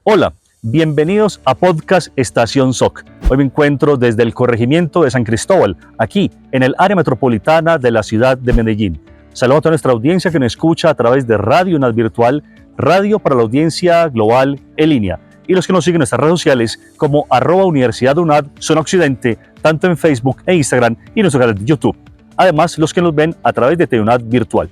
Hola, bienvenidos a Podcast Estación SOC. Hoy me encuentro desde el corregimiento de San Cristóbal, aquí en el área metropolitana de la ciudad de Medellín. Saludo a toda nuestra audiencia que nos escucha a través de Radio UNAD Virtual, radio para la audiencia global en línea, y los que nos siguen en nuestras redes sociales como @Universidad UNAD Zona Occidente, tanto en Facebook e Instagram y en nuestro canal de YouTube. Además, los que nos ven a través de TUNAD Virtual.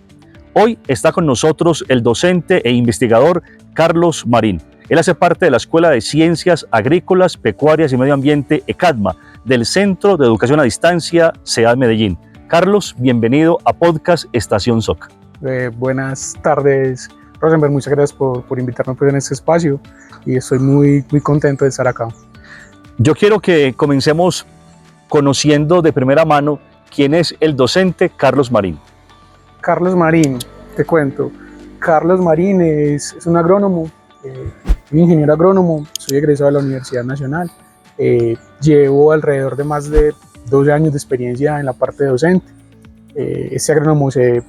Hoy está con nosotros el docente e investigador Carlos Marín. Él hace parte de la Escuela de Ciencias Agrícolas, Pecuarias y Medio Ambiente, ECADMA, del Centro de Educación a Distancia, CEAD Medellín. Carlos, bienvenido a Podcast Estación SOC. Buenas tardes, Rosenberg. Muchas gracias por invitarme en este espacio y estoy muy contento de estar acá. Yo quiero que comencemos conociendo de primera mano quién es el docente Carlos Marín. Carlos Marín, te cuento. Carlos Marín es un agrónomo. Un ingeniero agrónomo, soy egresado de la Universidad Nacional, llevo alrededor de más de 12 años de experiencia en la parte docente. Este agrónomo se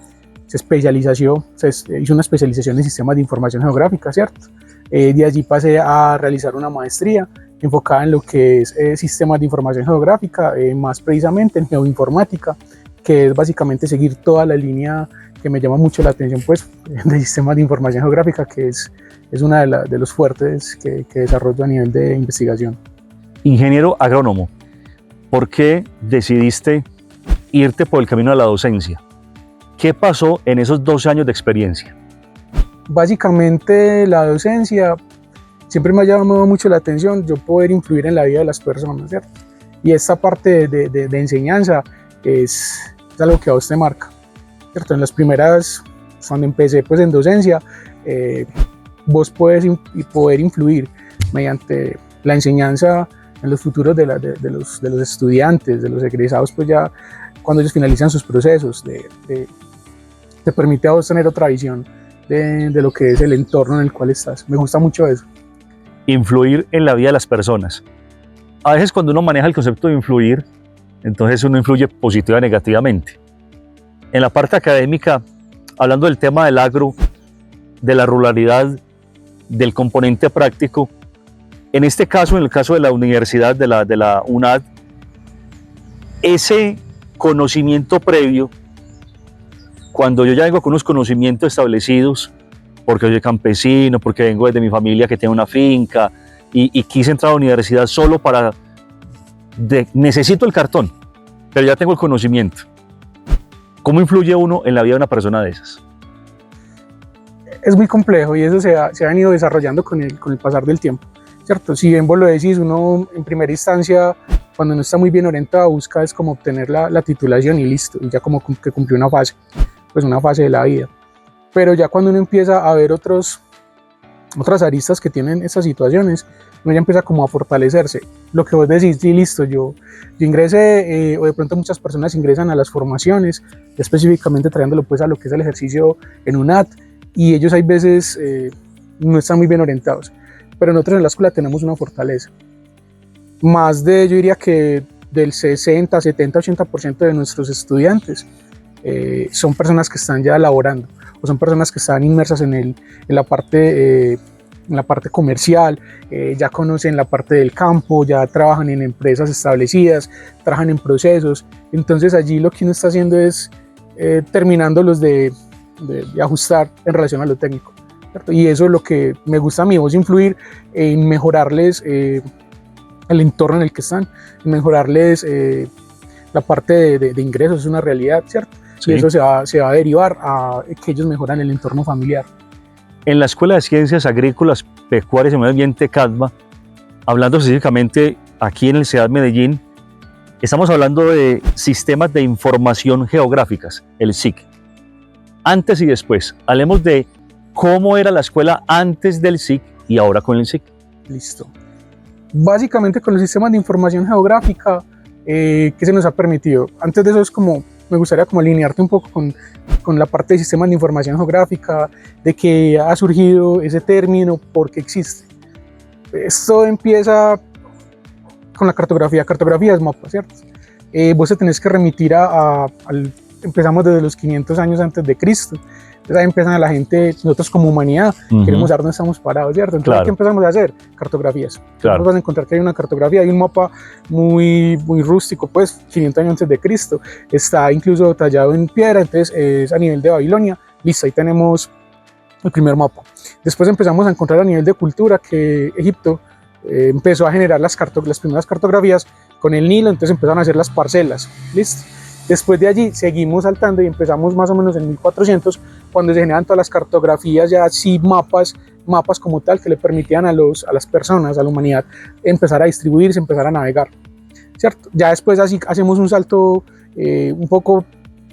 hizo una especialización en sistemas de información geográfica, ¿cierto? De allí pasé a realizar una maestría enfocada en lo que es sistemas de información geográfica, más precisamente en geoinformática, que es básicamente seguir toda la línea que me llama mucho la atención, pues, de sistemas de información geográfica, que es una de los fuertes que desarrollo a nivel de investigación. Ingeniero agrónomo, ¿por qué decidiste irte por el camino de la docencia? ¿Qué pasó en esos 12 años de experiencia? Básicamente la docencia siempre me ha llamado mucho la atención, yo poder influir en la vida de las personas, ¿cierto? Y esta parte de enseñanza es algo que a vos te marca, ¿cierto? En las primeras, cuando empecé pues en docencia, vos puedes poder influir mediante la enseñanza en los futuros de los estudiantes, de los egresados, pues ya cuando ellos finalizan sus procesos, te permite a vos tener otra visión de lo que es el entorno en el cual estás. Me gusta mucho eso. Influir en la vida de las personas. A veces cuando uno maneja el concepto de influir, entonces uno influye positiva o negativamente. En la parte académica, hablando del tema del agro, de la ruralidad, del componente práctico, en este caso, en el caso de la universidad, de la UNAD, ese conocimiento previo, cuando yo ya vengo con unos conocimientos establecidos, porque soy campesino, porque vengo desde mi familia que tiene una finca, y quise entrar a la universidad solo para, necesito el cartón, pero ya tengo el conocimiento. ¿Cómo influye uno en la vida de una persona de esas? Es muy complejo y eso se ha venido desarrollando con el pasar del tiempo, ¿cierto? Si bien vos lo decís, uno en primera instancia, cuando no está muy bien orientado, busca es como obtener la titulación y listo, y ya como que cumplió una fase de la vida. Pero ya cuando uno empieza a ver otras aristas que tienen estas situaciones, uno ya empieza como a fortalecerse. Lo que vos decís, sí, listo, yo ingresé, o de pronto muchas personas ingresan a las formaciones, específicamente trayéndolo pues a lo que es el ejercicio en UNAD, y ellos hay veces no están muy bien orientados, pero nosotros en la escuela tenemos una fortaleza. Más de, yo diría que del 60, 70, 80% de nuestros estudiantes son personas que están ya laborando, o son personas que están inmersas en la parte comercial, ya conocen la parte del campo, ya trabajan en empresas establecidas, trabajan en procesos. Entonces allí lo que uno está haciendo es terminándolos de ajustar en relación a lo técnico, ¿cierto? Y eso es lo que me gusta a mí, es influir en mejorarles el entorno en el que están, en mejorarles la parte de ingresos, es una realidad, ¿cierto? Sí. Y eso se va a derivar a que ellos mejoran el entorno familiar. En la Escuela de Ciencias Agrícolas, Pecuarias y Medio Ambiente, ECADMA, hablando específicamente aquí en el CEAD Medellín, estamos hablando de sistemas de información geográficas, el SIG. Antes y después, hablemos de cómo era la escuela antes del SIG y ahora con el SIG. Listo. Básicamente con los sistemas de información geográfica, ¿qué se nos ha permitido? Antes de eso es como, me gustaría como alinearte un poco con la parte de sistemas de información geográfica, de que ha surgido ese término, por qué existe. Esto empieza con la cartografía. Cartografía es mapa, ¿cierto? Vos te tenés que remitir empezamos desde los 500 años antes de Cristo, Entonces ahí empiezan a la gente, nosotros como humanidad, queremos dar dónde estamos parados, ¿cierto? Entonces, ¿qué empezamos a hacer? Cartografías. Claro. Vas a encontrar que hay una cartografía, hay un mapa muy rústico, pues 500 años antes de Cristo, está incluso tallado en piedra, entonces es a nivel de Babilonia. Listo, ahí tenemos el primer mapa. Después empezamos a encontrar a nivel de cultura que Egipto empezó a generar las primeras cartografías con el Nilo, entonces empezaron a hacer las parcelas. Listo. Después de allí seguimos saltando y empezamos más o menos en 1400, cuando se generan todas las cartografías, ya así mapas como tal, que le permitían a las personas, a la humanidad, empezar a distribuirse, empezar a navegar, ¿cierto? Ya después así hacemos un salto un poco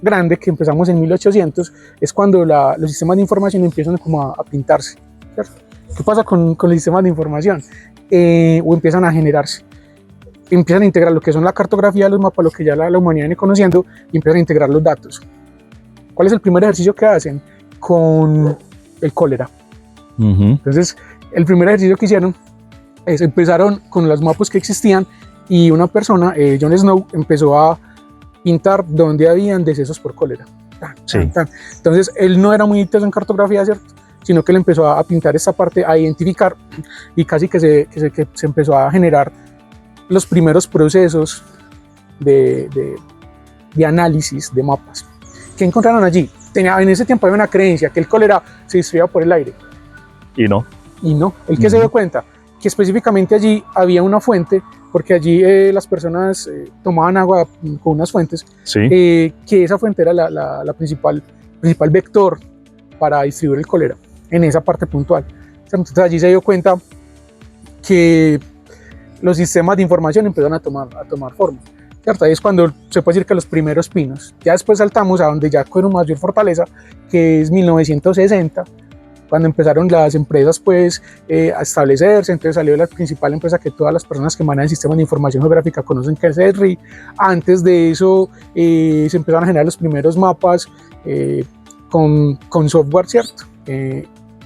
grande, que empezamos en 1800, es cuando los sistemas de información empiezan como a pintarse, ¿cierto? ¿Qué pasa con los sistemas de información? O empiezan a generarse. Empiezan a integrar lo que son la cartografía de los mapas, lo que ya la humanidad viene conociendo, y empiezan a integrar los datos. ¿Cuál es el primer ejercicio que hacen? Con el cólera. Entonces, el primer ejercicio que hicieron es empezaron con los mapas que existían, y una persona, Jon Snow, empezó a pintar donde habían decesos por cólera. Entonces, él no era muy intenso en cartografía, ¿cierto? Sino que él empezó a pintar esta parte, a identificar, y casi que se empezó a generar los primeros procesos de análisis de mapas. ¿Qué encontraron allí? En ese tiempo había una creencia que el cólera se distribuía por el aire. ¿Y no? El que se dio cuenta que específicamente allí había una fuente, porque allí las personas tomaban agua con unas fuentes, que esa fuente era la principal vector para distribuir el cólera en esa parte puntual. Entonces allí se dio cuenta que los sistemas de información empezaron a tomar forma, ¿cierto? Ahí es cuando se puede decir que los primeros pinos. Ya después saltamos a donde ya con mayor fortaleza, que es 1960, cuando empezaron las empresas pues a establecerse. Entonces salió la principal empresa que todas las personas que manejan sistemas de información geográfica conocen, que es Esri. Antes de eso se empezaron a generar los primeros mapas con software, ¿cierto?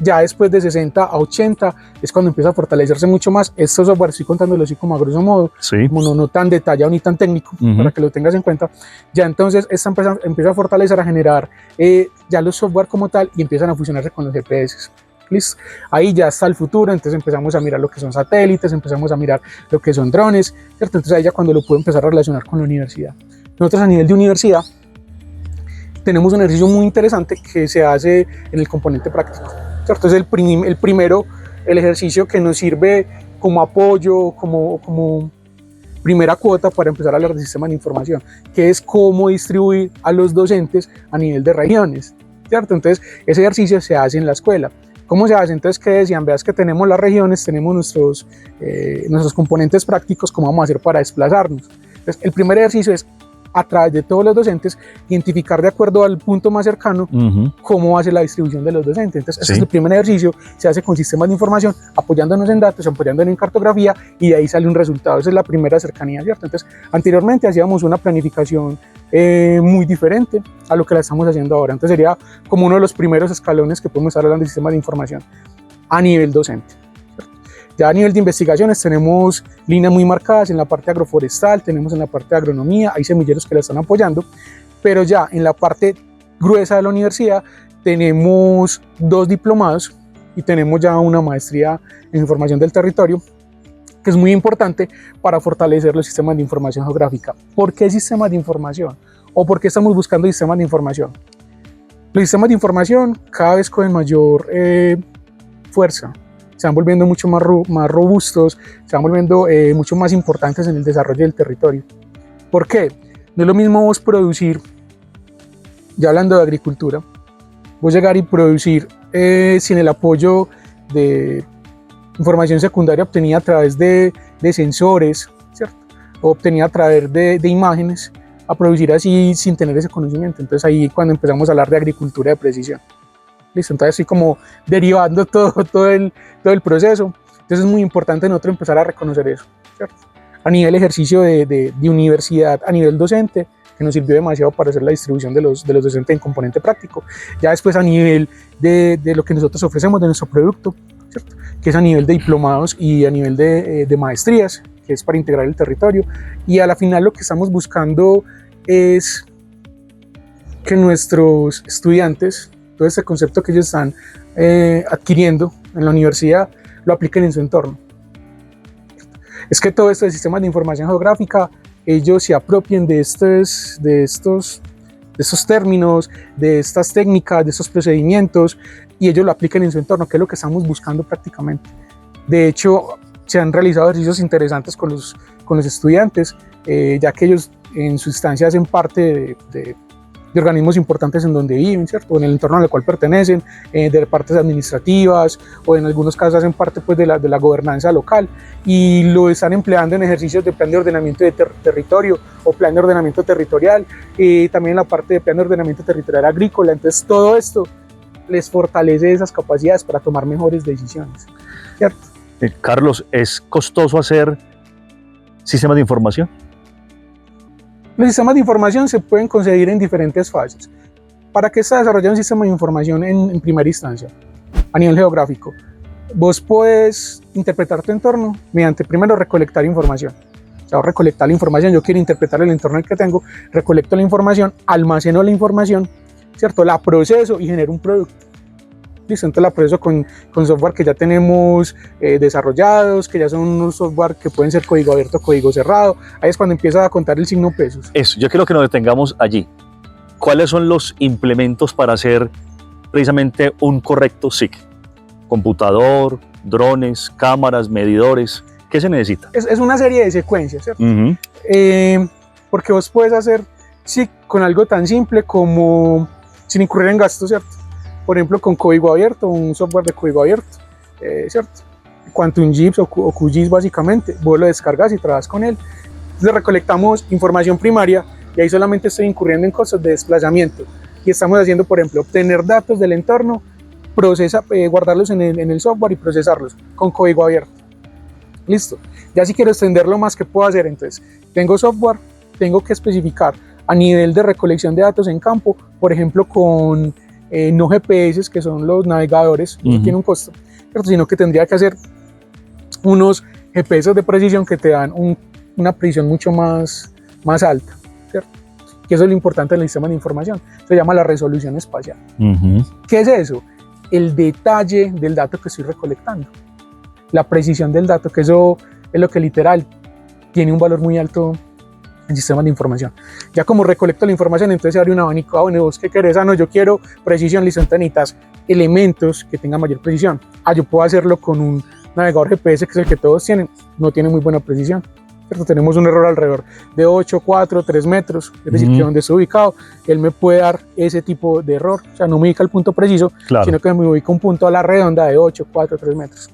Ya después de 60 a 80 es cuando empieza a fortalecerse mucho más. Estos software estoy contándolo así como a grosso modo, como no tan detallado ni tan técnico, para que lo tengas en cuenta. Ya entonces esta empresa empieza a fortalecer, a generar ya los software como tal, y empiezan a fusionarse con los GPS. ¿Listo? Ahí ya está el futuro, entonces empezamos a mirar lo que son satélites, empezamos a mirar lo que son drones, ¿cierto? Entonces ahí ya cuando lo puedo empezar a relacionar con la universidad. Nosotros a nivel de universidad tenemos un ejercicio muy interesante que se hace en el componente práctico, ¿cierto? Es el primero, el ejercicio que nos sirve como apoyo, como primera cuota para empezar a hablar de sistemas de información, que es cómo distribuir a los docentes a nivel de regiones, ¿cierto? Entonces ese ejercicio se hace en la escuela. ¿Cómo se hace? Entonces, ¿qué decían? Veas que tenemos las regiones, tenemos nuestros componentes prácticos, ¿cómo vamos a hacer para desplazarnos? Entonces, el primer ejercicio es, a través de todos los docentes, identificar de acuerdo al punto más cercano cómo hace la distribución de los docentes. Entonces, ese es el primer ejercicio, se hace con sistemas de información, apoyándonos en datos, apoyándonos en cartografía, y de ahí sale un resultado. Esa es la primera cercanía, ¿cierto? Entonces, anteriormente hacíamos una planificación muy diferente a lo que la estamos haciendo ahora. Entonces, sería como uno de los primeros escalones que podemos estar hablando de sistemas de información a nivel docente. Ya a nivel de investigaciones tenemos líneas muy marcadas en la parte agroforestal, tenemos en la parte de agronomía, hay semilleros que la están apoyando, pero ya en la parte gruesa de la universidad tenemos 2 diplomados y tenemos ya una maestría en información del territorio, que es muy importante para fortalecer los sistemas de información geográfica. ¿Por qué sistemas de información? ¿O por qué estamos buscando sistemas de información? Los sistemas de información cada vez con mayor fuerza, se van volviendo mucho más robustos, se van volviendo mucho más importantes en el desarrollo del territorio. ¿Por qué? No es lo mismo vos producir, ya hablando de agricultura, vos llegar y producir sin el apoyo de información secundaria obtenida a través de sensores, ¿cierto? O obtenida a través de imágenes, a producir así sin tener ese conocimiento. Entonces ahí cuando empezamos a hablar de agricultura de precisión. Listo, entonces estoy como derivando todo el proceso. Entonces es muy importante nosotros empezar a reconocer eso, ¿cierto? A nivel ejercicio de universidad, a nivel docente, que nos sirvió demasiado para hacer la distribución de los docentes en componente práctico. Ya después a nivel de lo que nosotros ofrecemos, de nuestro producto, ¿cierto? Que es a nivel de diplomados y a nivel de maestrías, que es para integrar el territorio. Y a la final lo que estamos buscando es que nuestros estudiantes, todo este concepto que ellos están adquiriendo en la universidad lo apliquen en su entorno. Es que todo esto de sistemas de información geográfica, ellos se apropien de estos términos, de estas técnicas, de estos procedimientos, y ellos lo apliquen en su entorno, que es lo que estamos buscando prácticamente. De hecho, se han realizado ejercicios interesantes con los estudiantes, ya que ellos en su instancia hacen parte de organismos importantes en donde viven, ¿cierto? O en el entorno al cual pertenecen, de partes administrativas, o en algunos casos hacen parte pues, de la gobernanza local, y lo están empleando en ejercicios de plan de ordenamiento de territorio o plan de ordenamiento territorial, y también la parte de plan de ordenamiento territorial agrícola. Entonces todo esto les fortalece esas capacidades para tomar mejores decisiones, ¿cierto? Carlos, ¿es costoso hacer sistemas de información? Los sistemas de información se pueden conseguir en diferentes fases. ¿Para qué está desarrollado un sistema de información en primera instancia? A nivel geográfico, vos puedes interpretar tu entorno mediante primero recolectar información. O sea, recolectar la información, yo quiero interpretar el entorno en el que tengo, recolecto la información, almaceno la información, ¿cierto? La proceso y genero un producto. Listo, entonces la proceso con software que ya tenemos desarrollados, que ya son unos software que pueden ser código abierto, código cerrado. Ahí es cuando empieza a contar el signo pesos. Eso, yo quiero que nos detengamos allí. ¿Cuáles son los implementos para hacer precisamente un correcto SIG? Computador, drones, cámaras, medidores. ¿Qué se necesita? Es una serie de secuencias, ¿cierto? Uh-huh. Porque vos puedes hacer SIG con algo tan simple como sin incurrir en gastos, ¿cierto? Por ejemplo, con código abierto, un software de código abierto, ¿cierto? QuantumJIS o QGIS básicamente, vos lo descargas y trabajas con él. Entonces recolectamos información primaria y ahí solamente estoy incurriendo en cosas de desplazamiento. Y estamos haciendo, por ejemplo, obtener datos del entorno, guardarlos en el software y procesarlos con código abierto. Listo. Ya si quiero extenderlo más, ¿qué puedo hacer? Entonces, tengo software, tengo que especificar a nivel de recolección de datos en campo, por ejemplo, con no GPS, que son los navegadores, no tiene un costo, ¿cierto? Sino que tendría que hacer unos GPS de precisión que te dan una precisión mucho más alta, ¿cierto? Que eso es lo importante del sistema de información, se llama la resolución espacial. Uh-huh. ¿Qué es eso? El detalle del dato que estoy recolectando, la precisión del dato, que eso es lo que literal tiene un valor muy alto en sistemas de información. Ya como recolecto la información, entonces se abre un abanico. Bueno, ¿vos qué querés? No, yo quiero precisión, listo, entonces necesitas elementos que tengan mayor precisión. Yo puedo hacerlo con un navegador GPS, que es el que todos tienen, no tiene muy buena precisión, ¿cierto? Tenemos un error alrededor de 8, 4, 3 metros, es decir, que donde estoy ubicado, él me puede dar ese tipo de error, o sea, no me ubica el punto preciso, claro, sino que me ubica un punto a la redonda de 8, 4, 3 metros.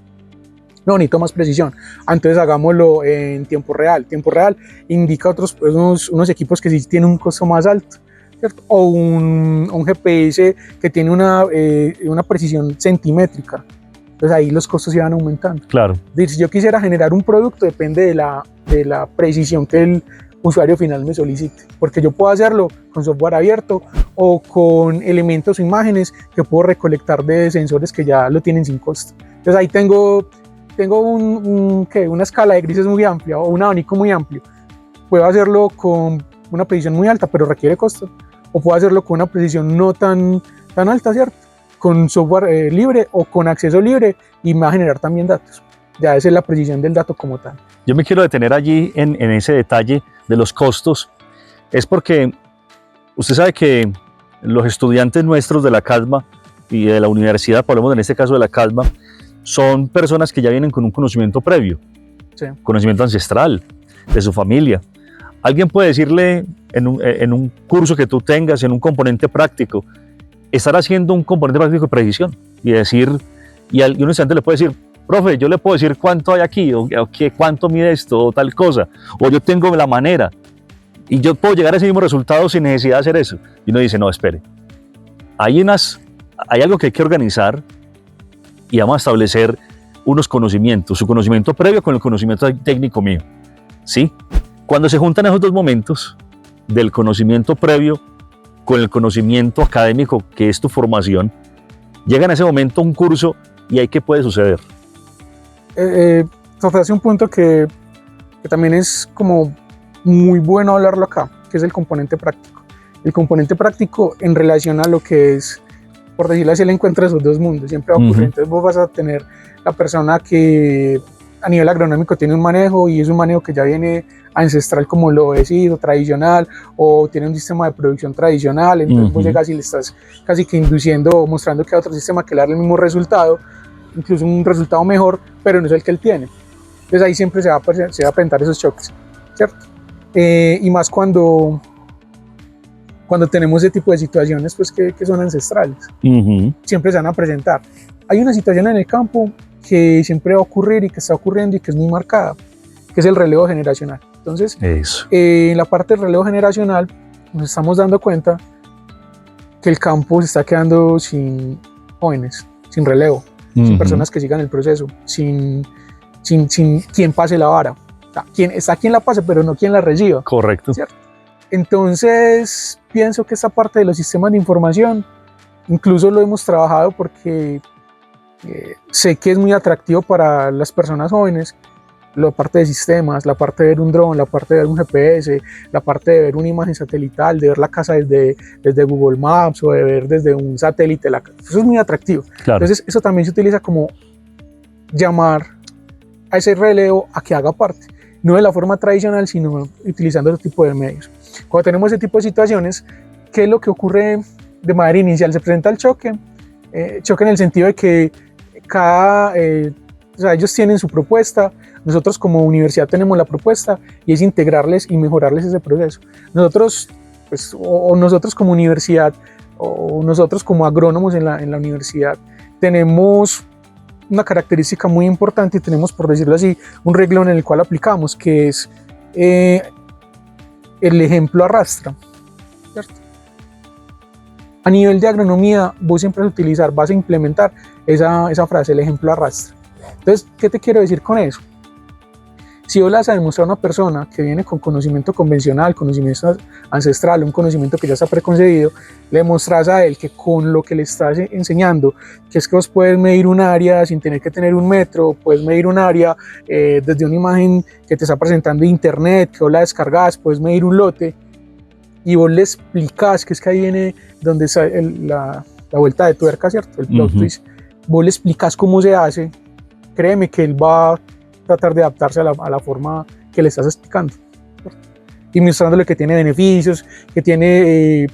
No, necesito más precisión. Entonces hagámoslo en tiempo real. Tiempo real indica unos equipos que sí tienen un costo más alto, ¿cierto? O un GPS que tiene una precisión centimétrica. Entonces ahí los costos se van aumentando. Claro. Si yo quisiera generar un producto, depende de la precisión que el usuario final me solicite. Porque yo puedo hacerlo con software abierto o con elementos o imágenes que puedo recolectar de sensores que ya lo tienen sin costo. Entonces ahí tengo una escala de grises muy amplia o un abanico muy amplio. Puedo hacerlo con una precisión muy alta, pero requiere costo. O puedo hacerlo con una precisión no tan alta, ¿cierto? Con software libre o con acceso libre y me va a generar también datos. Ya esa es la precisión del dato como tal. Yo me quiero detener allí en ese detalle de los costos. Es porque usted sabe que los estudiantes nuestros de la CASMA y de la universidad, hablemos en este caso de la CASMA, son personas que ya vienen con un conocimiento previo, sí, conocimiento ancestral, de su familia. Alguien puede decirle en un curso que tú tengas, en un componente práctico, estar haciendo un componente práctico de precisión y decir, y un estudiante le puede decir, profe, yo le puedo decir cuánto hay aquí, o cuánto mide esto, o tal cosa, o yo tengo la manera, y yo puedo llegar a ese mismo resultado sin necesidad de hacer eso. Y uno dice, no, espere, hay algo que hay que organizar, y vamos a establecer unos conocimientos, su conocimiento previo con el conocimiento técnico mío, ¿sí? Cuando se juntan esos dos momentos, del conocimiento previo con el conocimiento académico, que es tu formación, llega en ese momento un curso y ahí ¿qué puede suceder? Hace un punto que también es como muy bueno hablarlo acá, que es el componente práctico. El componente práctico en relación a lo que es por decirlo así, él encuentra esos dos mundos, siempre va a ocurrir. Entonces vos vas a tener la persona que a nivel agronómico tiene un manejo y es un manejo que ya viene ancestral, como lo he sido, tradicional, o tiene un sistema de producción tradicional, entonces vos llegas y le estás casi que induciendo o mostrando que hay otro sistema que le da el mismo resultado, incluso un resultado mejor, pero no es el que él tiene. Entonces ahí siempre se va a presentar esos choques, ¿cierto? Y más cuando tenemos ese tipo de situaciones pues que son ancestrales, siempre se van a presentar. Hay una situación en el campo que siempre va a ocurrir y que está ocurriendo y que es muy marcada, que es el relevo generacional. Entonces, en la parte del relevo generacional nos estamos dando cuenta que el campo se está quedando sin jóvenes, sin relevo, sin personas que sigan el proceso, sin quien pase la vara. O sea, está quien la pase, pero no quien la reciba. Correcto. ¿Cierto? Entonces, pienso que esta parte de los sistemas de información, incluso lo hemos trabajado porque sé que es muy atractivo para las personas jóvenes, la parte de sistemas, la parte de ver un dron, la parte de ver un GPS, la parte de ver una imagen satelital, de ver la casa desde Google Maps o de ver desde un satélite la casa. Eso es muy atractivo. Claro. Entonces eso también se utiliza como llamar a ese relevo a que haga parte, no de la forma tradicional, sino utilizando otro tipo de medios. Cuando tenemos ese tipo de situaciones, ¿qué es lo que ocurre de manera inicial? Se presenta el choque en el sentido de que o sea, ellos tienen su propuesta, nosotros como universidad tenemos la propuesta y es integrarles y mejorarles ese proceso. Nosotros, pues, o nosotros como universidad o nosotros como agrónomos en la universidad tenemos una característica muy importante y tenemos, por decirlo así, un renglón en el cual aplicamos, que es el ejemplo arrastra, ¿cierto? A nivel de agronomía, vos siempre vas a implementar esa frase, el ejemplo arrastra. Entonces, ¿qué te quiero decir con eso? Si vos le vas a demostrar a una persona que viene con conocimiento convencional, conocimiento ancestral, un conocimiento que ya está preconcebido, le demostrás a él que con lo que le estás enseñando, que es que vos puedes medir un área sin tener que tener un metro, puedes medir un área desde una imagen que te está presentando internet, que vos la descargas, puedes medir un lote, y vos le explicás, que es que ahí viene donde está la vuelta de tuerca, ¿cierto? El plot twist. Vos le explicás cómo se hace, créeme que él va a tratar de adaptarse a la forma que le estás explicando, ¿cierto? Y mostrándole que tiene beneficios, que tiene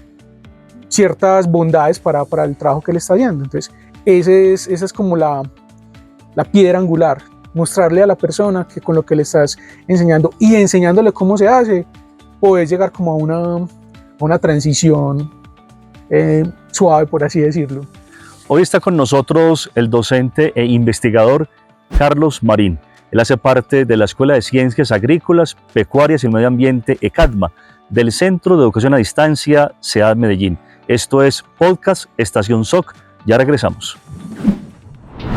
ciertas bondades para el trabajo que le está haciendo. Entonces, esa es como la piedra angular, mostrarle a la persona que con lo que le estás enseñando y enseñándole cómo se hace, puedes llegar como a una transición suave, por así decirlo. Hoy está con nosotros el docente e investigador Carlos Marín. Él hace parte de la Escuela de Ciencias Agrícolas, Pecuarias y Medio Ambiente, ECADMA, del Centro de Educación a Distancia, SEAD Medellín. Esto es Podcast Estación SOC. Ya regresamos.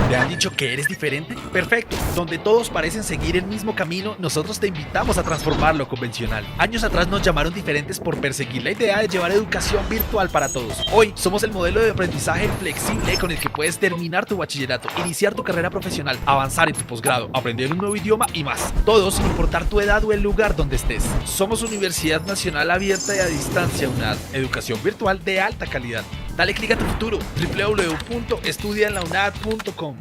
¿Te han dicho que eres diferente? Perfecto. Donde todos parecen seguir el mismo camino, nosotros te invitamos a transformar lo convencional. Años atrás nos llamaron diferentes por perseguir la idea de llevar educación virtual para todos. Hoy somos el modelo de aprendizaje flexible con el que puedes terminar tu bachillerato, iniciar tu carrera profesional, avanzar en tu posgrado, aprender un nuevo idioma y más. Todo sin importar tu edad o el lugar donde estés. Somos Universidad Nacional Abierta y a Distancia UNAD. Educación virtual de alta calidad. Dale clic a tu futuro. www.estudiaenlaunad.com.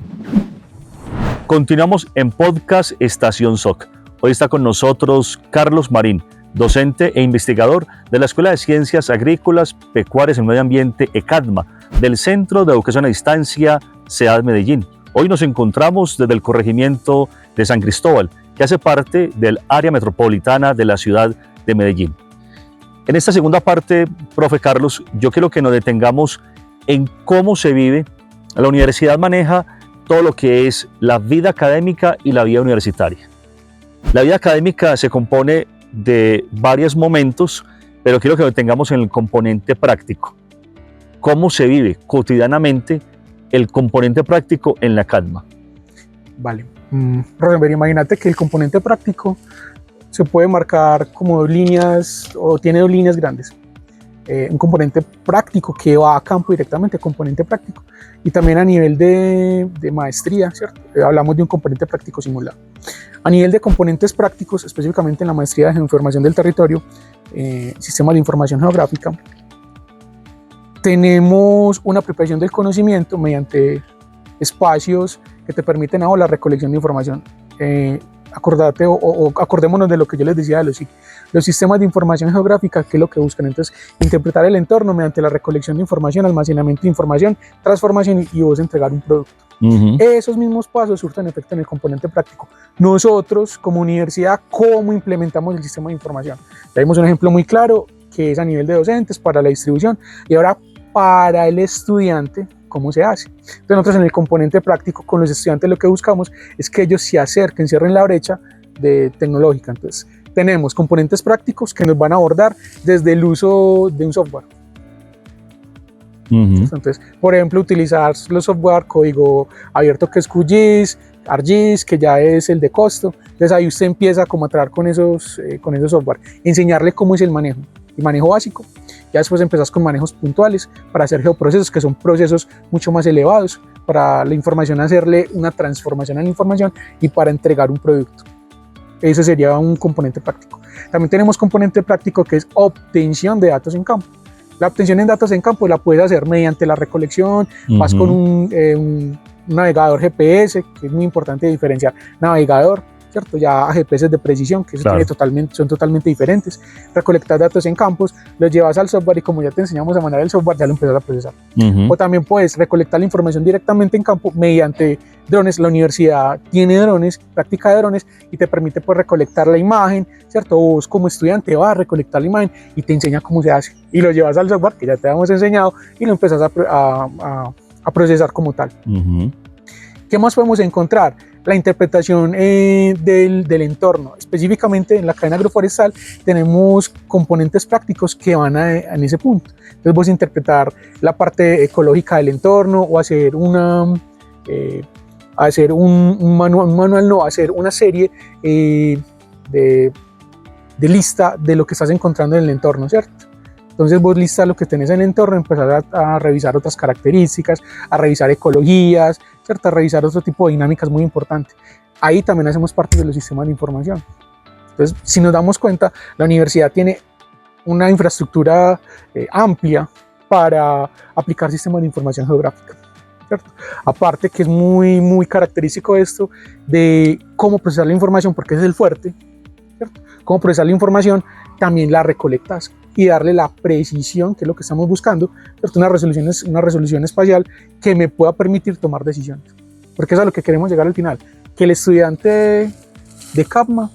Continuamos en Podcast Estación SOC. Hoy está con nosotros Carlos Marín, docente e investigador de la Escuela de Ciencias Agrícolas, Pecuarias y Medio Ambiente, ECADMA, del Centro de Educación a Distancia, SEAD Medellín. Hoy nos encontramos desde el corregimiento de San Cristóbal, que hace parte del área metropolitana de la ciudad de Medellín. En esta segunda parte, profe Carlos, yo quiero que nos detengamos en cómo se vive. La universidad maneja todo lo que es la vida académica y la vida universitaria. La vida académica se compone de varios momentos, pero quiero que nos detengamos en el componente práctico. ¿Cómo se vive cotidianamente el componente práctico en la ECADMA? Vale. Rosenberg, imagínate que el componente práctico se puede marcar como dos líneas, o tiene dos líneas grandes. Un componente práctico que va a campo directamente, componente práctico, y también a nivel de maestría, ¿cierto? Hablamos de un componente práctico simulado. A nivel de componentes prácticos, específicamente en la maestría de Geoinformación del Territorio, Sistemas de Información Geográfica, Tenemos una apropiación del conocimiento mediante espacios que te permiten ahora la recolección de información. Acordate o acordémonos de lo que yo les decía de los sistemas de información geográfica, que es lo que buscan. Entonces, interpretar el entorno mediante la recolección de información, almacenamiento de información, transformación y vos entregar un producto. Esos mismos pasos surten efecto en el componente práctico. Nosotros, como universidad, ¿cómo implementamos el sistema de información? Tenemos un ejemplo muy claro que es a nivel de docentes para la distribución, y ahora para el estudiante, ¿cómo se hace? Entonces nosotros en el componente práctico con los estudiantes lo que buscamos es que ellos se acerquen, cierren la brecha tecnológica. Entonces tenemos componentes prácticos que nos van a abordar desde el uso de un software. Entonces, por ejemplo, utilizar los software código abierto que es QGIS, ArcGIS, que ya es el de costo. Entonces ahí usted empieza como a trabajar con esos software, enseñarle cómo es el manejo básico. Ya después empezás con manejos puntuales para hacer geoprocesos, que son procesos mucho más elevados, para la información hacerle una transformación a la información y para entregar un producto. Ese sería un componente práctico. También tenemos componente práctico que es obtención de datos en campo. La obtención de datos en campo la puedes hacer mediante la recolección, vas con un navegador GPS, que es muy importante diferenciar navegador, ¿cierto? Ya a GPS de precisión, que eso claro, son totalmente diferentes. Recolectar datos en campos, los llevas al software y como ya te enseñamos a manejar el software, ya lo empiezas a procesar. O también puedes recolectar la información directamente en campo mediante drones. La universidad tiene drones, práctica de drones, y te permite pues recolectar la imagen, ¿cierto? Vos como estudiante vas a recolectar la imagen y te enseña cómo se hace. Y lo llevas al software que ya te hemos enseñado y lo empiezas a procesar como tal. ¿Qué más podemos encontrar? La interpretación del entorno. Específicamente en la cadena agroforestal tenemos componentes prácticos que van en ese punto. Entonces vos interpretar la parte ecológica del entorno o hacer hacer una serie de lista de lo que estás encontrando en el entorno, ¿cierto? Entonces vos listas lo que tenés en el entorno, empezás a revisar otras características, a revisar ecologías, ¿cierto? A revisar otro tipo de dinámicas muy importantes. Ahí también hacemos parte de los sistemas de información. Entonces, si nos damos cuenta, la universidad tiene una infraestructura amplia para aplicar sistemas de información geográfica, ¿cierto? Aparte que es muy, muy característico esto de cómo procesar la información, porque ese es el fuerte, ¿cierto? Cómo procesar la información, también la recolectas y darle la precisión, que es lo que estamos buscando, ¿cierto? Una resolución espacial que me pueda permitir tomar decisiones. Porque eso es a lo que queremos llegar al final, que el estudiante de CAPMA,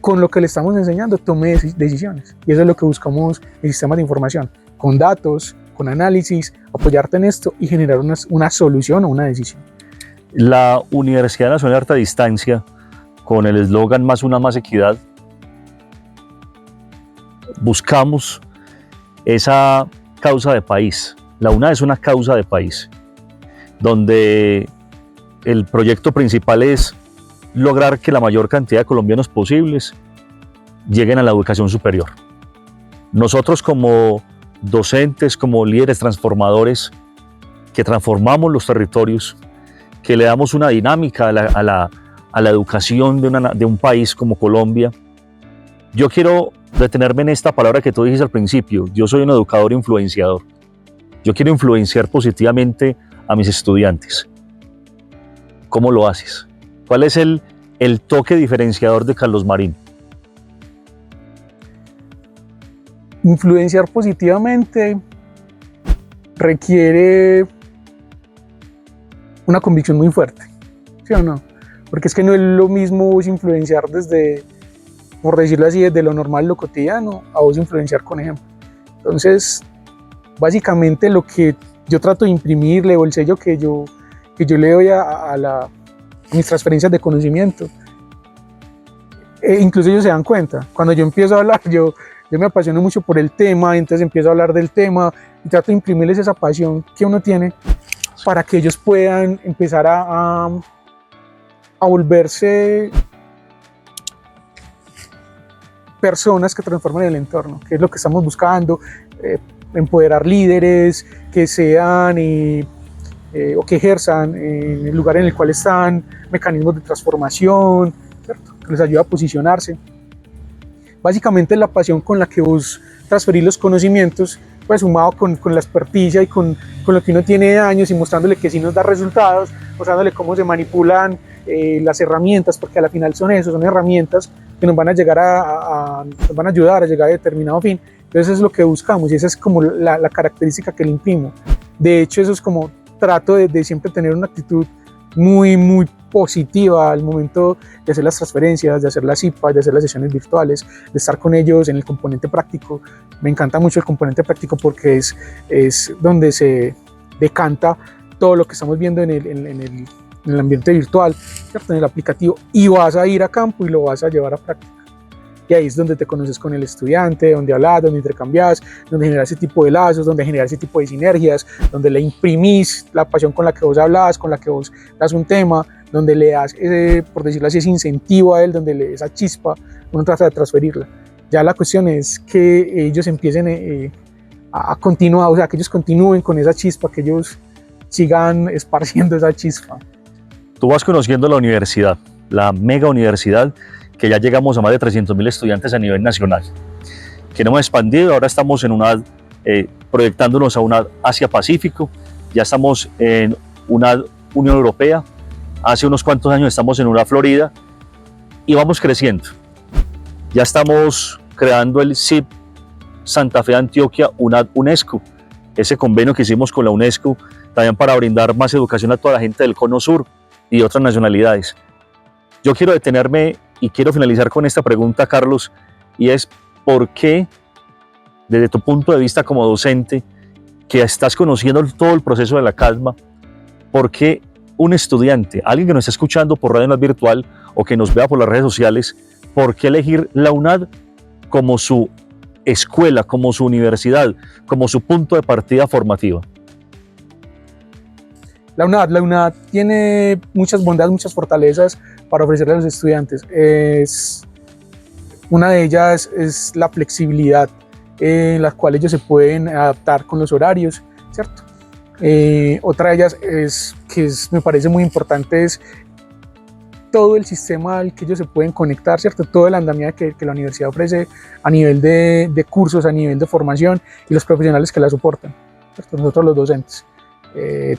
con lo que le estamos enseñando, tome decisiones. Y eso es lo que buscamos en sistemas de información, con datos, con análisis, apoyarte en esto y generar una solución o una decisión. La Universidad Nacional de Alta Distancia, con el eslogan Más Una, Más Equidad, buscamos esa causa de país. La UNA es una causa de país, donde el proyecto principal es lograr que la mayor cantidad de colombianos posibles lleguen a la educación superior. Nosotros como docentes, como líderes transformadores, que transformamos los territorios, que le damos una dinámica a la educación de un país como Colombia. Yo quiero detenerme en esta palabra que tú dijiste al principio. Yo soy un educador influenciador. Yo quiero influenciar positivamente a mis estudiantes. ¿Cómo lo haces? ¿Cuál es el toque diferenciador de Carlos Marín? Influenciar positivamente requiere una convicción muy fuerte, ¿sí o no? Porque es que no es lo mismo vos influenciar desde, por decirlo así, desde lo normal, lo cotidiano, a vos influenciar con ejemplo. Entonces, básicamente lo que yo trato de imprimirle, o el sello que yo le doy a mis transferencias de conocimiento, incluso ellos se dan cuenta. Cuando yo empiezo a hablar, yo me apasiono mucho por el tema, entonces empiezo a hablar del tema y trato de imprimirles esa pasión que uno tiene para que ellos puedan empezar a volverse personas que transforman el entorno, que es lo que estamos buscando, empoderar líderes que sean o que ejerzan en el lugar en el cual están, mecanismos de transformación, ¿cierto? Que les ayuda a posicionarse. Básicamente la pasión con la que vos transferís los conocimientos pues sumado con la experticia y con lo que uno tiene de años y mostrándole que sí nos da resultados, mostrándole cómo se manipulan las herramientas, porque a la final son herramientas que nos van a llegar nos van a ayudar a llegar a determinado fin. Entonces eso es lo que buscamos y esa es como la característica que le imprimo. De hecho, eso es como trato de siempre tener una actitud muy positiva al momento de hacer las transferencias, de hacer las IPAs, de hacer las sesiones virtuales, de estar con ellos en el componente práctico. Me encanta mucho el componente práctico porque es donde se decanta todo lo que estamos viendo en el ambiente virtual, ¿cierto? En el aplicativo, y vas a ir a campo y lo vas a llevar a práctica. Y ahí es donde te conoces con el estudiante, donde hablas, donde intercambias, donde generas ese tipo de lazos, donde generas ese tipo de sinergias, donde le imprimís la pasión con la que vos hablas, con la que vos das un tema, donde le das, por decirlo así, ese incentivo a él, donde esa chispa, uno trata de transferirla. Ya la cuestión es que ellos empiecen a continuar, o sea, que ellos continúen con esa chispa, que ellos sigan esparciendo esa chispa. Tú vas conociendo la universidad, la mega universidad, que ya llegamos a más de 300.000 estudiantes a nivel nacional, que no hemos expandido, ahora estamos en proyectándonos a una Asia-Pacífico, ya estamos en una Unión Europea, hace unos cuantos años estamos en una Florida y vamos creciendo. Ya estamos creando el CIP Santa Fe Antioquia UNAD UNESCO, ese convenio que hicimos con la UNESCO también para brindar más educación a toda la gente del Cono Sur y de otras nacionalidades. Yo quiero detenerme y quiero finalizar con esta pregunta, Carlos, y es ¿por qué, desde tu punto de vista como docente, que estás conociendo todo el proceso de la CADMA, por qué un estudiante, alguien que nos está escuchando por Radio UNAD Virtual o que nos vea por las redes sociales, por qué elegir la UNAD como su escuela, como su universidad, como su punto de partida formativa? La UNAD tiene muchas bondades, muchas fortalezas para ofrecerle a los estudiantes. Una de ellas es la flexibilidad en la cual ellos se pueden adaptar con los horarios, ¿cierto? Otra de ellas me parece muy importante, es todo el sistema al que ellos se pueden conectar, ¿cierto? Todo el andamiaje que la universidad ofrece a nivel de cursos, a nivel de formación y los profesionales que la soportan, ¿cierto? Nosotros los docentes.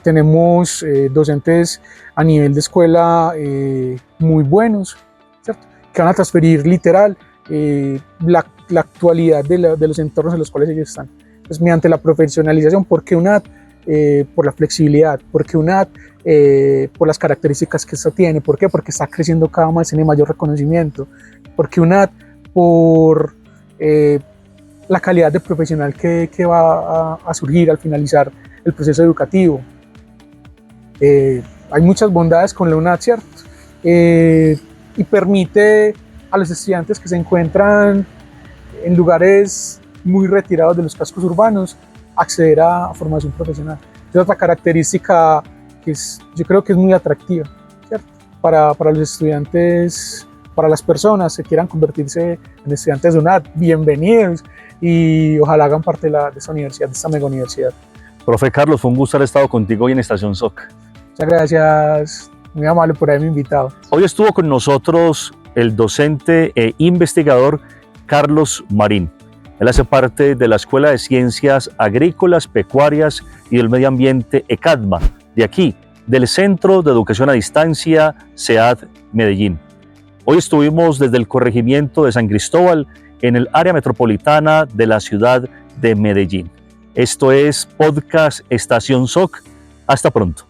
Tenemos docentes a nivel de escuela muy buenos, ¿cierto? Que van a transferir literal la actualidad de los entornos en los cuales ellos están. Entonces, mediante la profesionalización, ¿por qué UNAD? Por la flexibilidad, ¿por qué UNAD? Por las características que esto tiene. ¿Por qué? Porque está creciendo cada vez, tiene mayor reconocimiento. ¿Por qué UNAD? Por la calidad de profesional que va a surgir al finalizar el proceso educativo. Hay muchas bondades con la UNAD, ¿cierto? Y permite a los estudiantes que se encuentran en lugares muy retirados de los cascos urbanos acceder a formación profesional. Es otra característica que yo creo que es muy atractiva, ¿cierto? Para los estudiantes, para las personas que quieran convertirse en estudiantes de UNAD, bienvenidos y ojalá hagan parte de esta universidad, de esta mega universidad. Profe Carlos, fue un gusto haber estado contigo hoy en Estación SOC. Muchas gracias, muy amable por haberme invitado. Hoy estuvo con nosotros el docente e investigador Carlos Marín. Él hace parte de la Escuela de Ciencias Agrícolas, Pecuarias y del Medio Ambiente ECADMA, de aquí, del Centro de Educación a Distancia CEAD Medellín. Hoy estuvimos desde el corregimiento de San Cristóbal en el área metropolitana de la ciudad de Medellín. Esto es Podcast Estación SOC. Hasta pronto.